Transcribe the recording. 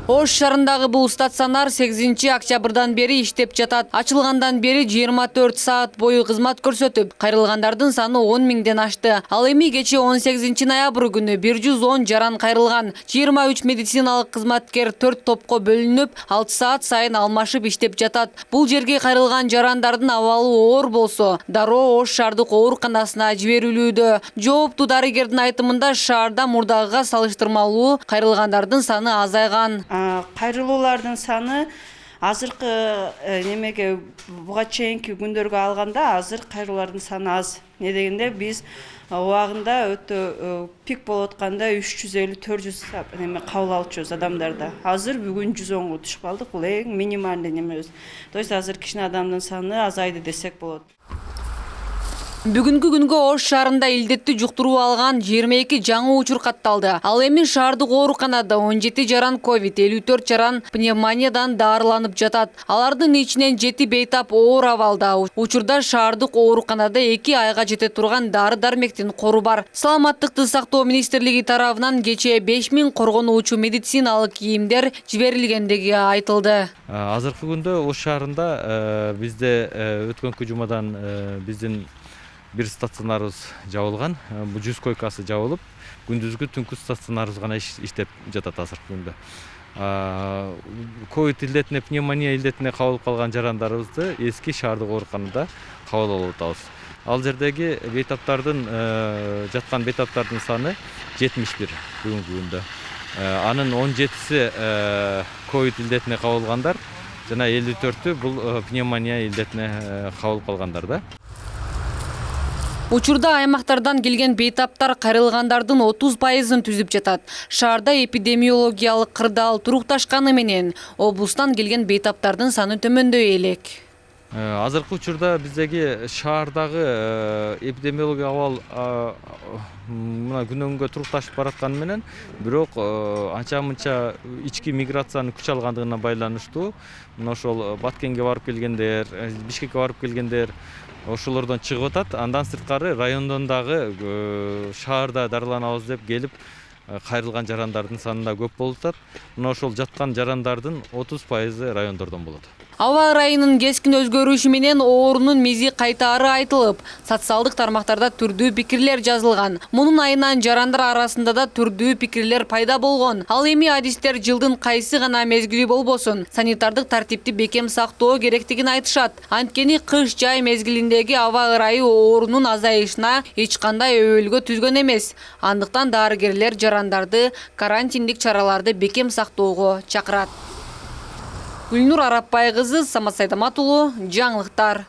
Ош шаарындагы бул стационар 8 октябрдан бери иштеп жатат. Ачылгандан бери 24 саат бою кызмат көрсөтүп, кайрылгандардын саны 10 миңден ашты. Ал эми кечээ 18 ноябрь күнү 110 жаран кайрылган. 23 медициналык кызматкер 4 топко бөлүнүп, 6 саат сайын алмашып иштеп жатат. Бул жерге кайрылган жарандардын абалы оор болсо, дароо Ош шаардык ооруканасына жиберилүүдө. Жооптуу дарыгердин айтымында шаарда мурдагыга салыштырмалуу кайрылгандардын саны азайган. Кайрылуулардын саны азыркы немеге буга чейинки күндөргө алганда азыр кайрылуулардын саны аз. Не дегенде биз убагында өтө пик болуп атканда 350-400 неме кабыл алчубуз адамдарда. Азыр бүгүн 110го түшүп калдык. Бул эң минимальный немебиз. То есть азыр кичине адамдын саны азайды десек болот. Бүгүнкү күнгө Ош шаарында илдетти жуктуруу алган 22 жаңы учур катталды. Ал эми шаардык ооруканада 17 жаран ковид, 54 жаран пневмониядан даарыланып жатат. Алардын ичинен 7 бейтап оор абалда. Учурда шаардык ооруканада 2 айга жете турган дары-дармектин кору бар. Саламаттыкты сактоо министрлиги тарабынан кечээ 5000 коргонуучу медициналык кийимдер жиберилгендиги айтылды. Азыркы күндө Ош шаарында бизде өткөнкү жумадан биздин бир стационарыбыз жабылган, 100 койкасы жабылып, күндүзгү түнкү стационарыбыз гана иштеп жатат азыркы күндө. Ковид илдетине, пневмония илдетине кабылып калган жарандарыбызды эски шаардык ооруканада кабыл алып атабыз. Ал жердеги бейтаптардын жаткан бейтаптардын саны 71 бүгүнкү күндө. Анын 17си ковид илдетине кабылгандар, жана 54-ü бул пневмония илдетине кабылып калгандар да. Учурда аймактардан келген бейтаптар кайрылгандардын 30%-ын түзүп жатат. Шаарда эпидемиологиялык кырдаал турукташканы менен облустан келген бейтаптардын саны төмөндөй элек. Азыркы учурда биздеги шаардагы эпидемиология абал мына күнөнгө турукташып баратканы менен, бирок анча-мынча ички миграциянын күч алгандыгына байланыштуу, мына ошол Баткенге барып келгендер, Бишкекке барып келгендер ошолордон чыгып атат. Андан сырткары райондон дагы шаарда дарыланабыз деп келип кайрылган жарандардын саны да көп болуп атат. Мына ошол жаткан жарандардын 30% райондордон болот. Аба ырайынын кескин өзгөрүшү менен оорунун мизи кайтаары айтылып, социалдык тармактарда түрдүү пикирлер жазылган. Мунун айынан жарандар арасында да түрдүү пикирлер пайда болгон. Ал эми адистер жылдын кайсы гана мезгили болбосун, санитардык тартипти бекем сактоо керектигин айтышат. Анткени кыш жай мезгилиндеги аба ырайы оорунун азайышына эч кандай өбөлгө түзгөн эмес. Андыктан дарыгерлер жарандарды карантиндик чараларды бекем сактоого чакырат. Гүлнур Арапбай кызы, Самат Сайдамат уулу, жаңылыктар.